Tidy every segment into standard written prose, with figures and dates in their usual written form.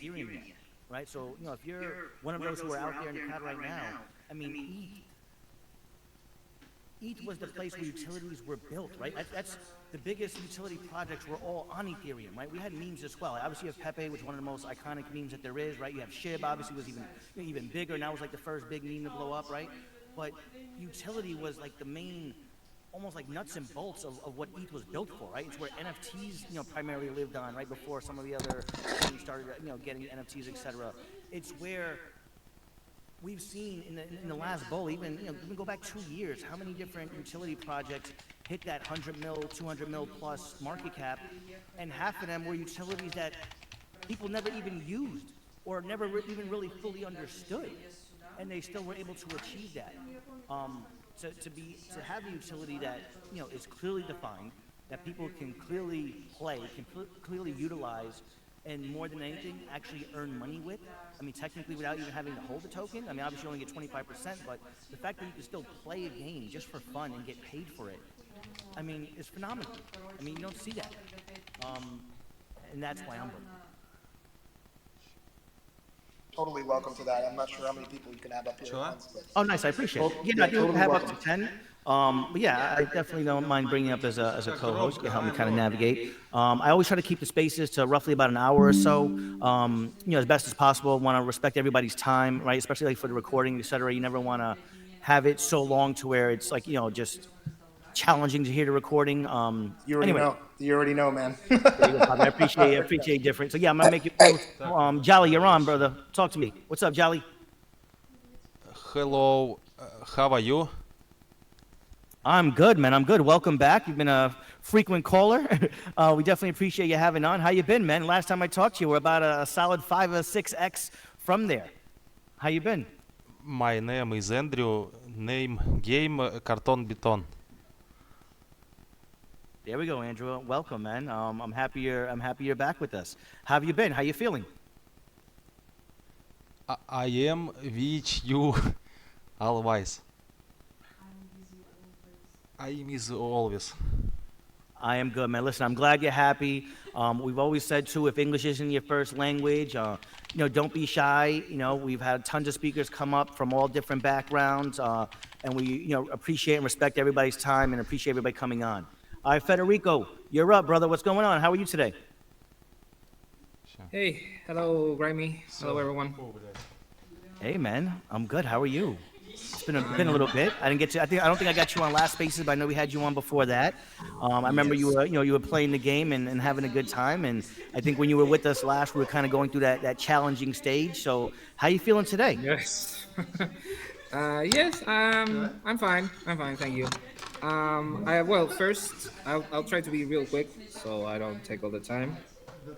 Ethereum yet, right? So if you're one of those who are out there in the crowd right now, I mean, ETH was the place where utilities were built, right? That's the biggest utility projects were all on Ethereum, right? We had memes as well. Obviously, you have Pepe, which is one of the most iconic memes that there is, right? You have SHIB, obviously, was even bigger. Now it was like the first big meme to blow up, right? But utility was like the main, almost like nuts and bolts of what ETH was built for, right? It's where NFTs, primarily lived on, right? Before some of the other things started, getting NFTs, etc. It's where we've seen in the last bull, even even go back 2 years, how many different utility projects hit that 100 mil, 200 mil plus market cap, and half of them were utilities that people never even used or never even really fully understood, and they still were able to achieve that. Um, to have a utility that is clearly defined, that people can clearly play, can clearly utilize, and more than anything, actually earn money with. I mean, technically, without even having to hold the token. I mean, obviously, you only get 25%, but the fact that you can still play a game just for fun and get paid for it, I mean, is phenomenal. I mean, you don't see that, um, and that's why I'm voting. Totally welcome to that. I'm not sure how many people you can have up here at once, but Oh, nice. I appreciate it. Yeah, I do totally have up welcome. to 10. But yeah, I definitely don't mind bringing up as a co-host. You can help me kind of navigate. I always try to keep the spaces to roughly about an hour or so, as best as possible. Want to respect everybody's time, right? Especially like for the recording, et cetera. You never want to have it so long to where it's like, just challenging to hear the recording. You already Anyway, know. You already know, man. there you go, Bobby. I appreciate it different. So yeah, I'm gonna make it real. Jolly, you're on, brother. Talk to me. What's up, Jolly? Hello, how are you? I'm good, man. I'm good. Welcome back. You've been a frequent caller. We definitely appreciate you having on. How you been, man? Last time I talked to you, we're about a solid 5 or 6x from there. How you been? My name is Andrew. Name game Carton Beton. There we go, Andrew. Welcome, man. I'm happy you're back with us. How have you been? How you feeling? I am with you always. I miss always. I am good, man. Listen, I'm glad you're happy. We've always said too, if English isn't your first language, don't be shy. We've had tons of speakers come up from all different backgrounds, and we, appreciate and respect everybody's time and appreciate everybody coming on. All right, Federico, you're up, brother. What's going on? How are you today? Hey, hello, Grimy. Hello, everyone. Hey, man. I'm good. How are you? It's been a little bit. I didn't get to. I don't think I got you on last spaces, but I know we had you on before that. I remember you were playing the game and having a good time. And I think when you were with us last, we were kind of going through that challenging stage. So how you feeling today? Yes. Yes, I'm fine. I'm fine, thank you. Well, first, I'll try to be real quick so I don't take all the time.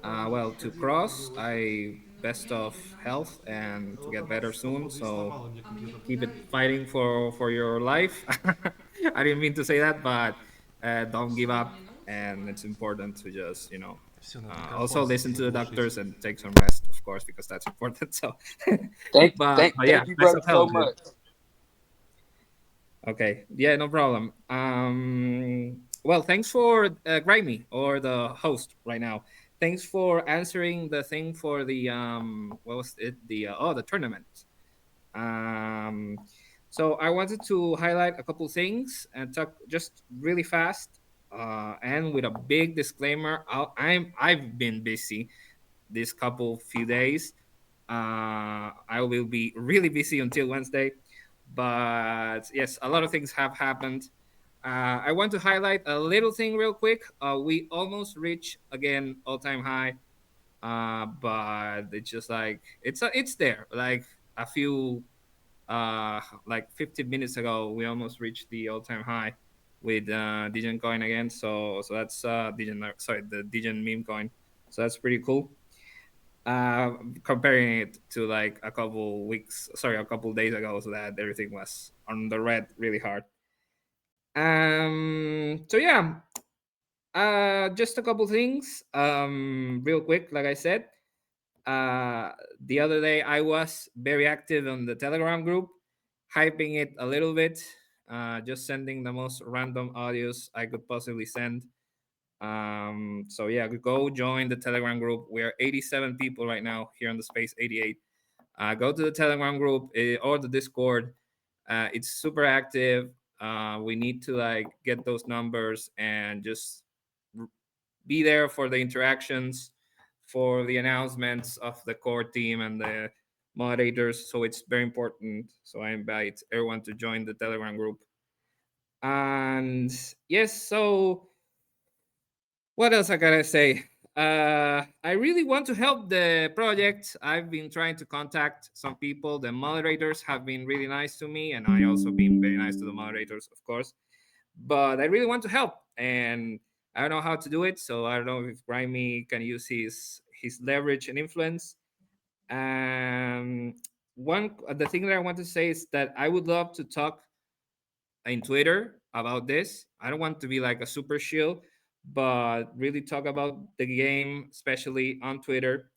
Well, to cross, I best of health and to get better soon. So keep it fighting for your life. I didn't mean to say that, but don't give up, and it's important to just also listen to the doctors and take some rest, of course, because that's important. So, Thank, but thank, yeah, thank you, best brother, of so health, dude. much. Okay, yeah, no problem. Well, thanks for Grimy or the host right now. Thanks for answering the thing for the what was it, the tournament. Um, so I wanted to highlight a couple things and talk just really fast, and with a big disclaimer. I've been busy this couple few days. I will be really busy until Wednesday, but yes, a lot of things have happened. I want to highlight a little thing real quick. We almost reached again all time high, but it's just like it's there. Like a few like 15 minutes ago, we almost reached the all time high with Degen coin again. So that's Degen, sorry, the Degen meme coin. So that's pretty cool. Comparing it to like a couple days ago, so that everything was on the red really hard. So yeah, just a couple things. Real quick, like I said, the other day I was very active on the Telegram group, hyping it a little bit, just sending the most random audios I could possibly send. So yeah, go join the Telegram group. We are 87 people right now here on the space 88. Go to the Telegram group or the Discord. It's super active. We need to like get those numbers and just be there for the interactions, for the announcements of the core team and the moderators. So it's very important. So I invite everyone to join the Telegram group. And yes, so what else I gotta say? I really want to help the project. I've been trying to contact some people. The moderators have been really nice to me, and I also been very nice to the moderators, of course. But I really want to help, and I don't know how to do it. So I don't know if Grimy can use his leverage and influence. One the thing that I want to say is that I would love to talk in Twitter about this. I don't want to be like a super shield, but really talk about the game, especially on Twitter.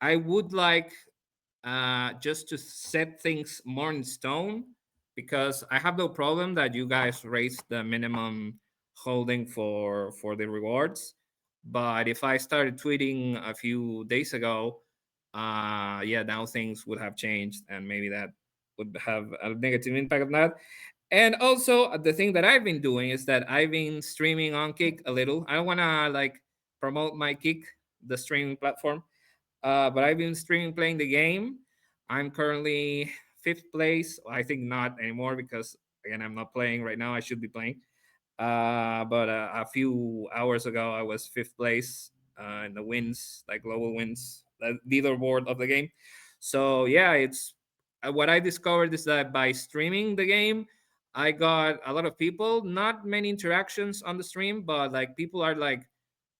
I would like just to set things more in stone because I have no problem that you guys raise the minimum holding for the rewards. But if I started tweeting a few days ago, yeah, now things would have changed, and maybe that would have a negative impact on that. And also, the thing that I've been doing is that I've been streaming on Kick a little. I don't want to like promote my Kick, the streaming platform, but I've been streaming playing the game. I'm currently fifth place. I think not anymore because again I'm not playing right now. I should be playing. But a few hours ago I was fifth place in the wins, like global wins, the leaderboard of the game. So yeah, it's what I discovered is that by streaming the game, I got a lot of people. Not many interactions on the stream, but like people are like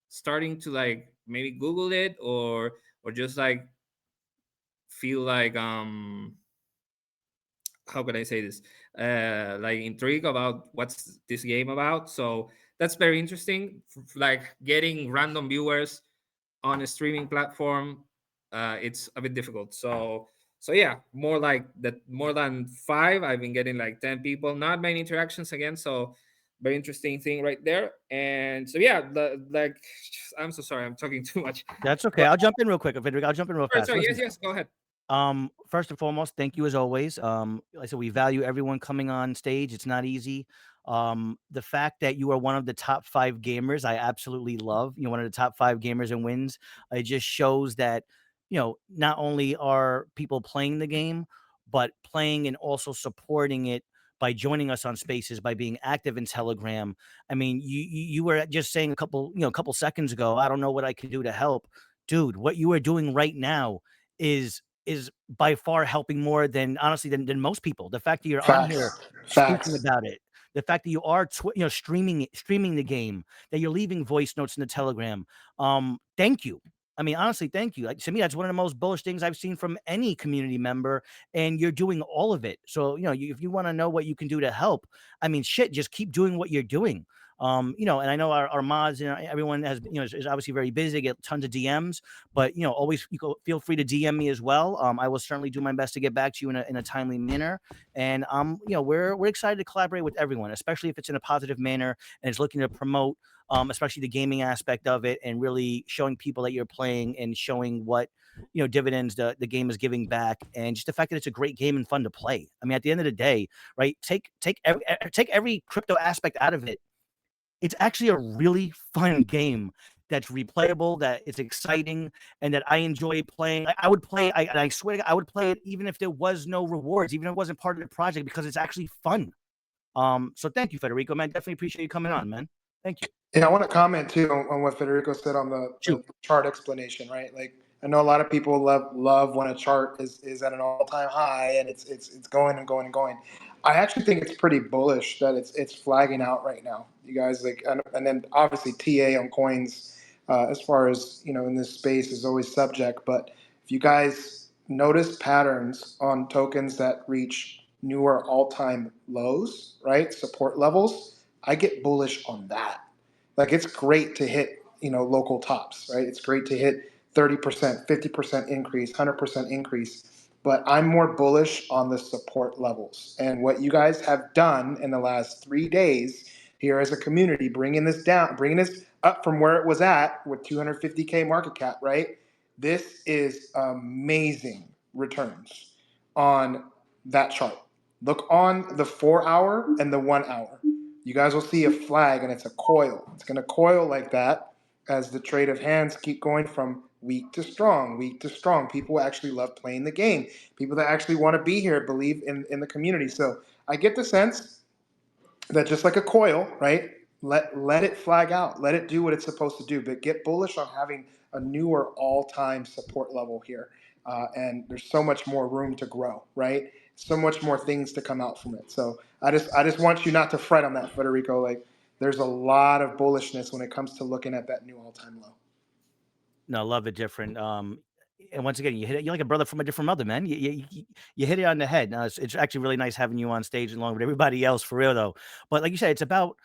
starting to like maybe Google it or just like feel like how could I say this? Like intrigued about what's this game about. So that's very interesting. Like getting random viewers on a streaming platform, it's a bit difficult. So yeah, more like that, more than five. I've been getting like 10 people, not many interactions again. So very interesting thing right there. And so yeah, like I'm so sorry, I'm talking too much. That's okay. But I'll jump in real quick, Federico. I'll jump in real fast. sorry, Listen, yes, go ahead. First and foremost, thank you as always. Like I said, we value everyone coming on stage. It's not easy. The fact that you are one of the top 5 gamers, I absolutely love. One of the top 5 gamers in wins. It just shows that, not only are people playing the game, but playing and also supporting it by joining us on Spaces, by being active in Telegram. I mean, you were just saying a couple seconds ago, I don't know what I can do to help. Dude, what you are doing right now is by far helping more than honestly than most people. The fact that you're on here speaking Facts. about it, the fact that you are streaming the game, that you're leaving voice notes in the Telegram. Thank you. I mean, honestly, thank you. Like, to me, that's one of the most bullish things I've seen from any community member, and you're doing all of it. So, if you want to know what you can do to help, I mean, shit, just keep doing what you're doing. And I know our mods, everyone has, is obviously very busy. They get tons of DMs, but always feel free to DM me as well. I will certainly do my best to get back to you in a timely manner. And we're excited to collaborate with everyone, especially if it's in a positive manner and it's looking to promote, especially the gaming aspect of it, and really showing people that you're playing and showing what dividends the game is giving back, and just the fact that it's a great game and fun to play. I mean, at the end of the day, right? Take every crypto aspect out of it. It's actually a really fun game that's replayable, that it's exciting, and that I enjoy playing. I would play. I swear to God, I would play it even if there was no rewards, even if it wasn't part of the project, because it's actually fun. So thank you, Federico, man. Definitely appreciate you coming on, man. Thank you. Yeah, I want to comment too on what Federico said on the chart explanation, right? Like, I know a lot of people love when a chart is at an all-time high and it's going and going and going. I actually think it's pretty bullish that it's flagging out right now. You guys, like, and then obviously TA on coins, as far as in this space is always subject. But if you guys notice patterns on tokens that reach newer all-time lows, right, support levels, I get bullish on that. Like, it's great to hit, local tops, right? It's great to hit 30%, 50% increase, 100% increase. But I'm more bullish on the support levels. And what you guys have done in the last 3 days here as a community, bringing this up from where it was at with 250K market cap, right? This is amazing returns on that chart. Look on the 4 hour and the 1 hour. You guys will see a flag and it's a coil. It's going to coil like that as the trade of hands keep going from weak to strong, weak to strong. People actually love playing the game. People that actually want to be here believe in the community. So I get the sense that just like a coil, right? Let it flag out, let it do what it's supposed to do, but get bullish on having a newer all-time support level here. And there's so much more room to grow, right? So much more things to come out from it. So I just want you not to fret on that, Federico. Like there's a lot of bullishness when it comes to looking at that new all-time low. No, love it different. And once again, you hit it. You're like a brother from a different mother, man. You hit it on the head. Now, it's actually really nice having you on stage along with everybody else, for real though. But like you said, it's about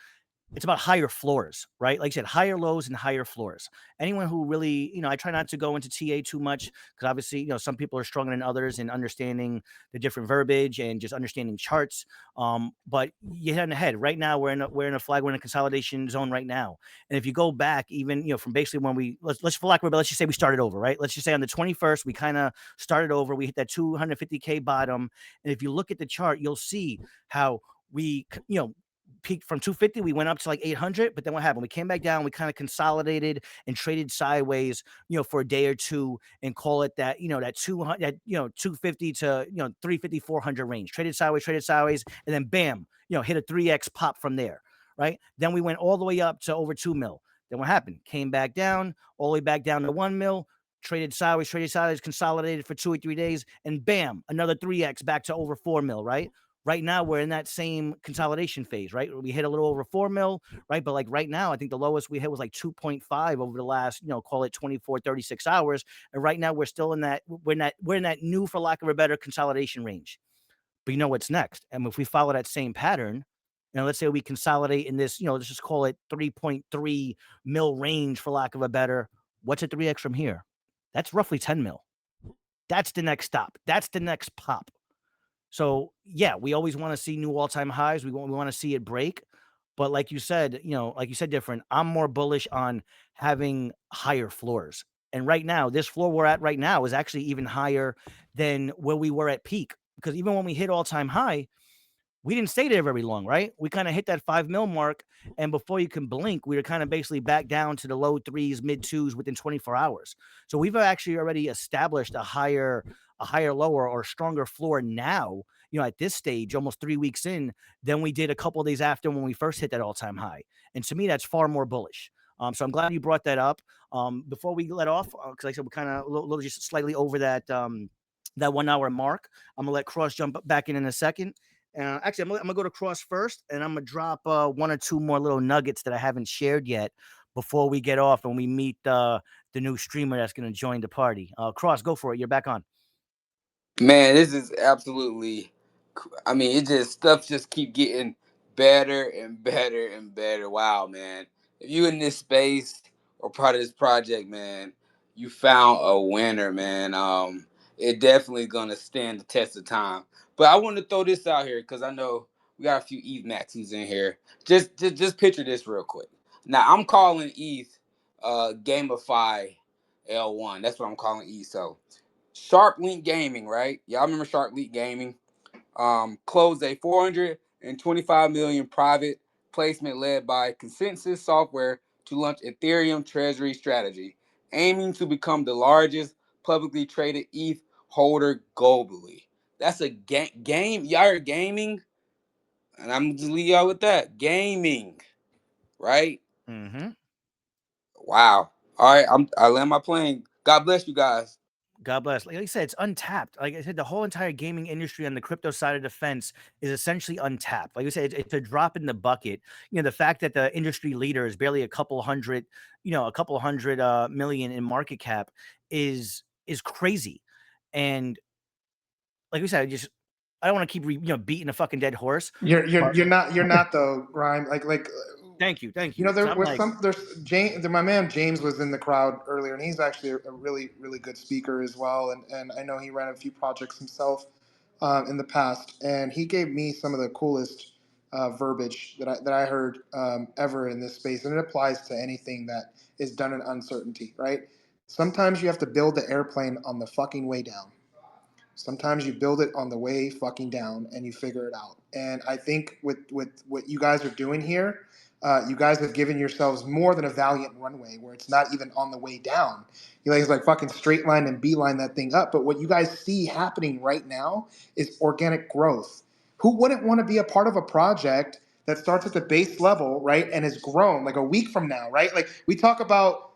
higher floors, right? Like you said, higher lows and higher floors. Anyone who really, I try not to go into TA too much because obviously, some people are stronger than others in understanding the different verbiage and just understanding charts. But you hit on the head. Right now, we're in a consolidation zone right now. And if you go back, even from basically when let's for lack of a let's just say we started over, right? Let's just say on the 21st, we kind of started over. We hit that 250K bottom, and if you look at the chart, you'll see how we, peaked from 250, we went up to like 800, but then what happened? We came back down, we kind of consolidated and traded sideways, for a day or two, and call it that, that 200, that 250 to 350, 400 range. Traded sideways, and then bam, hit a 3x pop from there, right? Then we went all the way up to over 2 mil. Then what happened? Came back down, all the way back down to 1 mil. Traded sideways, consolidated for 2 or 3 days, and bam, another 3x back to over 4 mil, right? Right now, we're in that same consolidation phase, right? We hit a little over 4 mil, right? But like right now, I think the lowest we hit was like 2.5 over the last, call it 24, 36 hours. And right now, we're still in that, we're in that new, for lack of a better, consolidation range. But you know what's next? And if we follow that same pattern, let's say we consolidate in this, let's just call it 3.3 mil range, for lack of a better, what's a 3x from here? That's roughly 10 mil. That's the next stop. That's the next pop. So yeah, we always want to see new all-time highs. We want to see it break. But like you said, different. I'm more bullish on having higher floors. And right now, this floor we're at right now is actually even higher than where we were at peak. Because even when we hit all-time high, we didn't stay there very long, right? We kind of hit that 5 mil mark, and before you can blink, we were kind of basically back down to the low threes, mid twos within 24 hours. So we've actually already established a higher lower or stronger floor now, at this stage, almost 3 weeks in, than we did a couple of days after when we first hit that all-time high. And to me, that's far more bullish. So I'm glad you brought that up. Before we let off, because like I said, we're kind of a little just slightly over that 1 hour mark. I'm gonna let Cross jump back in a second. Actually, I'm gonna go to Cross first, and I'm gonna drop 1 or 2 more little nuggets that I haven't shared yet before we get off and we meet the new streamer that's gonna join the party. Cross, go for it. You're back on. Man, this is absolutely. I mean, it just stuff just keep getting better and better and better. Wow, man! If you in this space or part of this project, man, you found a winner, man. It definitely gonna stand the test of time. But I want to throw this out here because I know we got a few ETH maxis in here. Just picture this real quick. Now I'm calling ETH Gamify L1. That's what I'm calling ETH. So Sharp Link Gaming, right? Y'all remember Sharp Link Gaming? Closed a 425 million private placement led by Consensus Software to launch Ethereum Treasury strategy, aiming to become the largest publicly traded ETH holder globally. That's a game. Y'all are gaming, and I'm just leave y'all with that gaming, right? Mm-hmm. Wow. All right, I land my plane. God bless you guys. God bless. Like I said, it's untapped. Like I said, the whole entire gaming industry on the crypto side of the fence is essentially untapped. Like I said, it's a drop in the bucket. The fact that the industry leader is barely a couple hundred million in market cap is crazy. And like we said, I don't want to keep beating a fucking dead horse. You're not though, Rhyme. Like Thank you. there So I'm was like, there's James, my man James was in the crowd earlier, and he's actually a really really good speaker as well, and I know he ran a few projects himself in the past, and he gave me some of the coolest verbiage that I heard ever in this space, and it applies to anything that is done in uncertainty, right? Sometimes you have to build the airplane on the fucking way down. Sometimes you build it on the way fucking down and you figure it out. And I think with what you guys are doing here, you guys have given yourselves more than a valiant runway where it's not even on the way down. You guys like fucking straight line and beeline that thing up. But what you guys see happening right now is organic growth. Who wouldn't want to be a part of a project that starts at the base level, right, and has grown like a week from now, right? Like we talk about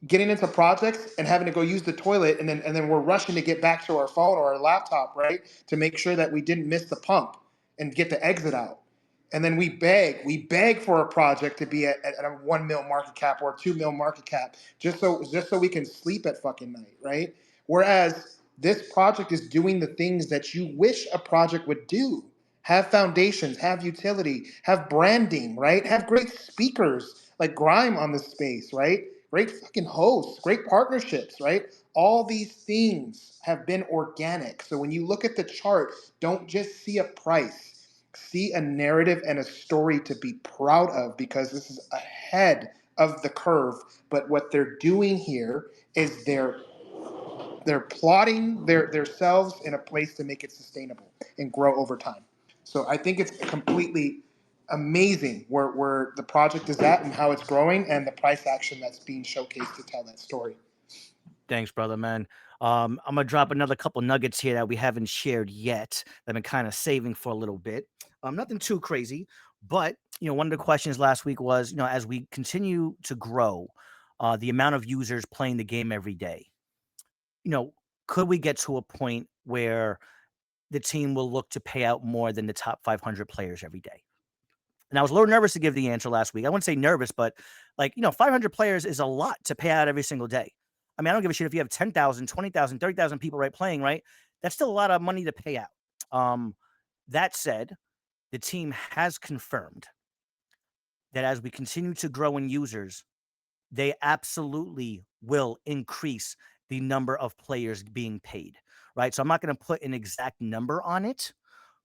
getting into projects and having to go use the toilet, and then we're rushing to get back to our phone or our laptop, right, to make sure that we didn't miss the pump and get the exit out. And then we beg for a project to be at a 1 mil market cap or a 2 mil market cap just so we can sleep at fucking night, right? Whereas this project is doing the things that you wish a project would do. Have foundations, have utility, have branding, right? Have great speakers like Grime on the space, right? Great fucking hosts, great partnerships, right? All these things have been organic. So when you look at the chart, don't just see a price, see a narrative and a story to be proud of, because this is ahead of the curve. But what they're doing here is they're plotting themselves in a place to make it sustainable and grow over time. So I think it's completely amazing where the project is at and how it's growing and the price action that's being showcased to tell that story. Thanks, brother, man. I'm gonna drop another couple nuggets here that we haven't shared yet that I've been kind of saving for a little bit. Nothing too crazy, but one of the questions last week was, as we continue to grow, the amount of users playing the game every day, could we get to a point where the team will look to pay out more than the top 500 players every day? And I was a little nervous to give the answer last week. I wouldn't say nervous, but 500 players is a lot to pay out every single day. I mean, I don't give a shit if you have 10,000, 20,000, 30,000 people playing, right? That's still a lot of money to pay out. That said, the team has confirmed that as we continue to grow in users, they absolutely will increase the number of players being paid, right? So I'm not going to put an exact number on it,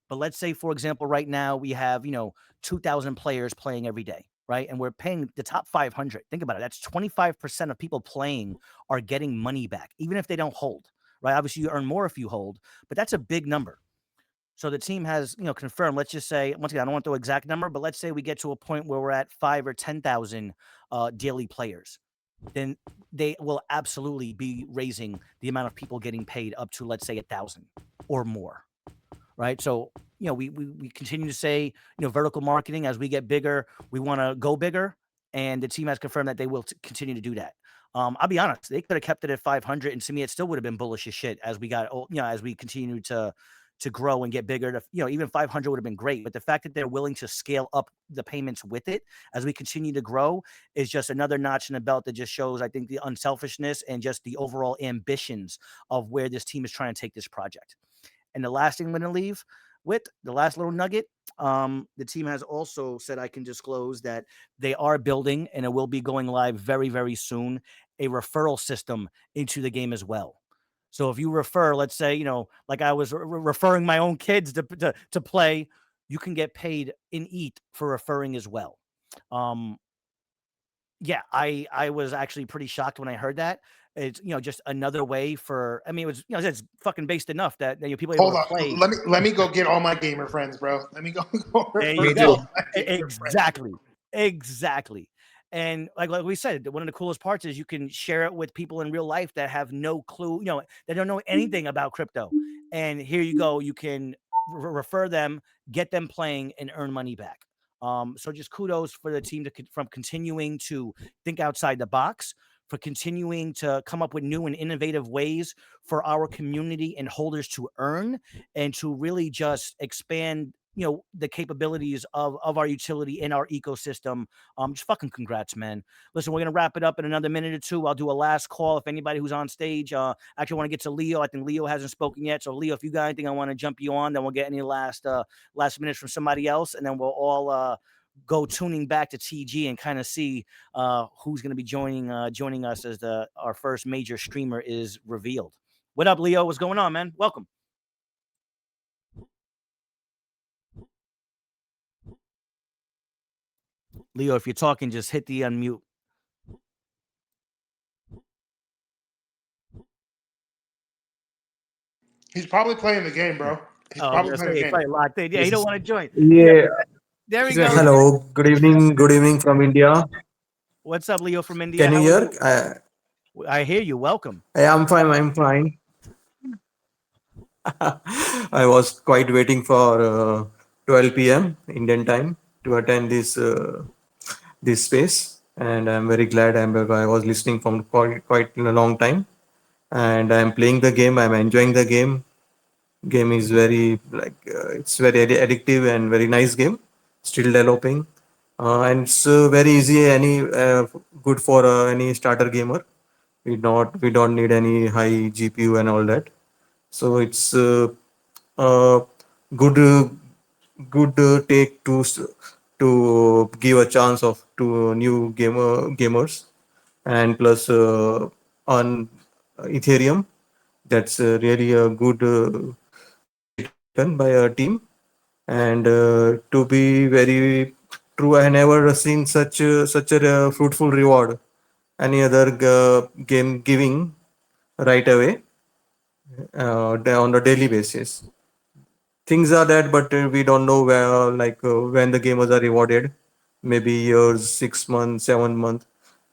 but let's say, for example, right now we have, 2,000 players playing every day, right? And we're paying the top 500. Think about it. That's 25% of people playing are getting money back, even if they don't hold, right? Obviously, you earn more if you hold, but that's a big number. So the team has, confirmed, let's just say, once again, I don't want the exact number, but let's say we get to a point where we're at 5 or 10,000 daily players. Then they will absolutely be raising the amount of people getting paid up to, let's say, 1,000 or more. Right. So, we continue to say, vertical marketing, as we get bigger, we want to go bigger. And the team has confirmed that they will continue to do that. I'll be honest, they could have kept it at 500, and to me, it still would have been bullish as shit as we got, as we continue to grow and get bigger. Even 500 would have been great. But the fact that they're willing to scale up the payments with it as we continue to grow is just another notch in the belt that just shows, I think, the unselfishness and just the overall ambitions of where this team is trying to take this project. And the last thing I'm going to leave with, the last little nugget, the team has also said, I can disclose that they are building, and it will be going live very, very soon, a referral system into the game as well. So if you refer, let's say, like I was referring my own kids to play, you can get paid in ETH for referring as well. Yeah, I was actually pretty shocked when I heard that. It's just another way for. I mean, it was it's fucking based enough that people are able Hold to play. on, let me go get all my gamer friends, bro. Let me go. There Me you too. go. Exactly. And like we said, one of the coolest parts is you can share it with people in real life that have no clue, they don't know anything about crypto. And here you go, you can refer them, get them playing, and earn money back. So just kudos for the team from continuing to think outside the box, for continuing to come up with new and innovative ways for our community and holders to earn, and to really just expand the capabilities of our utility in our ecosystem. Just fucking congrats, man. Listen, we're gonna wrap it up in another minute or two. I'll do a last call if anybody who's on stage. Actually want to get to Leo. I think Leo hasn't spoken yet. So Leo, if you got anything, I want to jump you on. Then we'll get any last minutes from somebody else, and then we'll all go tuning back to TG and kind of see who's going to be joining us as our first major streamer is revealed. What up, Leo? What's going on, man? Welcome. Leo, if you're talking, just hit the unmute. He's probably playing the game, bro. He's Oh, I was probably gonna playing say the he's game. probably locked in. Yeah, he don't want to join. Yeah. There he He's a goes. Hello. Good evening. Good evening from India. What's up, Leo from India? Can you How are hear? you? I hear you. Welcome. I'm fine. I'm fine. I was quite waiting for 12 p.m. Indian time to attend this space, and I'm very glad. I was listening from quite a long time, and I'm playing the game. I'm enjoying the game. Game is very it's very addictive and very nice game. Still developing, and it's very easy. Good for any starter gamer. We don't need any high GPU and all that. So it's uh, good good take to give a chance of to new gamers, and plus on Ethereum. That's really a good decision taken by a team. And to be very true, I never seen such a fruitful reward any other game giving right away on a daily basis. Things are that, but we don't know where when the gamers are rewarded. Maybe years, 6 months, 7 months.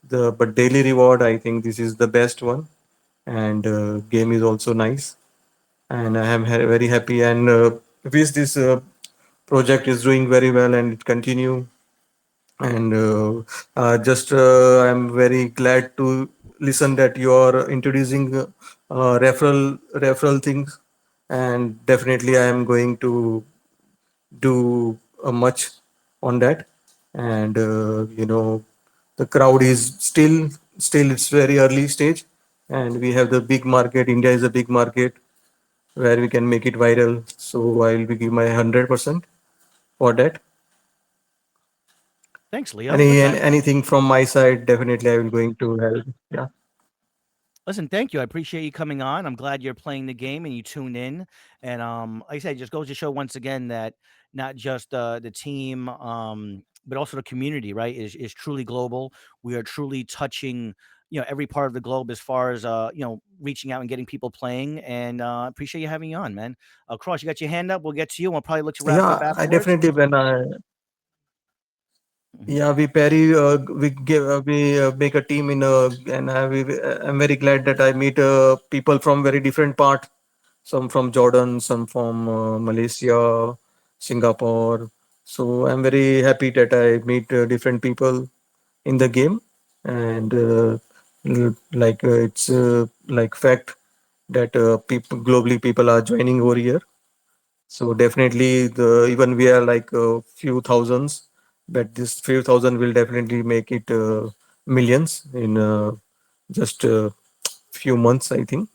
The but daily reward, I think this is the best one, and game is also nice, and I am very happy and wish this project is doing very well and it continue. And just I'm very glad to listen that you are introducing referral things, and definitely I am going to do much on that. And the crowd is still it's very early stage, and we have the big market. India is a big market where we can make it viral, so I'll be give my 100% for that. Thanks, Leo. Listen, Anything from my side, definitely I will going to help. Yeah. listen, thank you. I appreciate you coming on. I'm glad you're playing the game and you tuned in. And like I said, it just goes to show once again that not just the team, but also the community, right, is truly global. We are truly touching, every part of the globe as far as reaching out and getting people playing. And appreciate you having you on, man. Cross, you got your hand up. We'll get to you. We'll probably look to wrap up Yeah, I afterwards. definitely when I Mhm. yeah we give we make a team and I'm very glad that I meet people from very different parts. Some from Jordan, some from Malaysia, Singapore. So I'm very happy that I meet different people in the game, and it's like fact that people globally people are joining over here. So definitely the even we are like a few thousands, but this few thousand will definitely make it millions in just a few months, I think.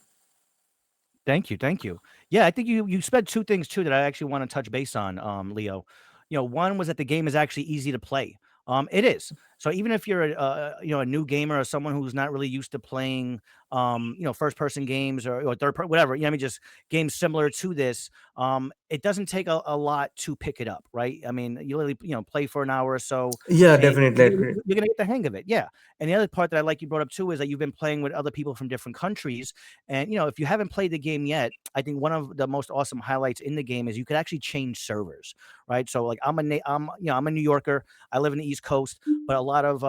Thank you, thank you. Yeah, I think you said two things too that I actually want to touch base on, Leo. One was that the game is actually easy to play. It is. So even if you're a new gamer or someone who's not really used to playing, first person games or whatever, I mean, just games similar to this, it doesn't take a lot to pick it up, right? I mean, you literally, play for an hour or so, Yeah, and definitely. you're gonna get the hang of it. Yeah. And the other part that I like you brought up too is that you've been playing with other people from different countries, and if you haven't played the game yet, I think one of the most awesome highlights in the game is you could actually change servers, right? So like I'm a New Yorker. I live in the East Coast, but a lot of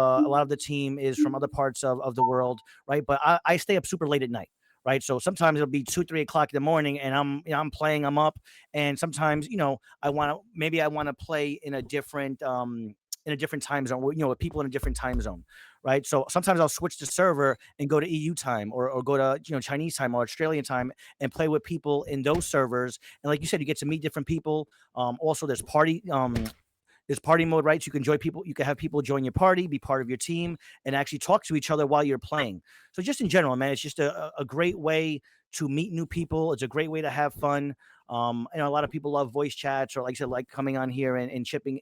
the team is from other parts of the world, right? But I stay up super late at night. Right. So sometimes it'll be 2, 3 o'clock in the morning and I'm playing, I'm up. And sometimes, maybe I want to play in a different time zone, with people in a different time zone. Right. So sometimes I'll switch the server and go to EU time or go to Chinese time or Australian time and play with people in those servers. And like you said, you get to meet different people. Also, there's party mode, right? So you can join people. You can have people join your party, be part of your team, and actually talk to each other while you're playing. So just in general, man, it's just a great way to meet new people. It's a great way to have fun. A lot of people love voice chats or like I said, like coming on here and chipping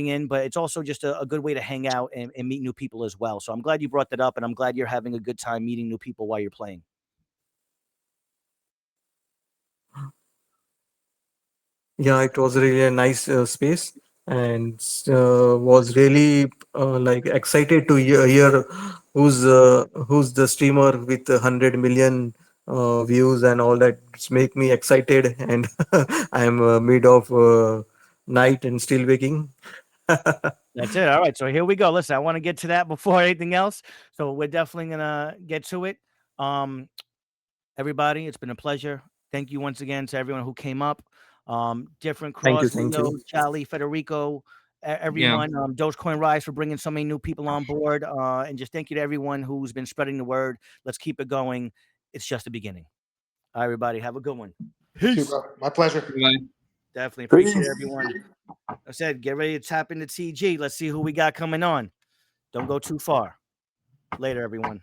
in, but it's also just a good way to hang out and meet new people as well. So I'm glad you brought that up, and I'm glad you're having a good time meeting new people while you're playing. Yeah, it was really a nice space. and was really like excited to hear who's the streamer with 100 million views and all that. It's make me excited, and I'm mid of night and still waking. That's it. All right. So here we go. Listen, I want to get to that before anything else. So we're definitely gonna get to it. Um, everybody, it's been a pleasure. Thank you once again to everyone who came up. Different Thank you, cross, thank Leo, you. Charlie, Federico, Yeah. everyone. Dogecoin Rise for bringing so many new people on board. And just thank you to everyone who's been spreading the word. Let's keep it going. It's just the beginning. All right, everybody, have a good one. Too, Peace. bro. My pleasure. Bye. Definitely appreciate Peace. everyone. I said, get ready to tap into TG. Let's see who we got coming on. Don't go too far. Later, everyone.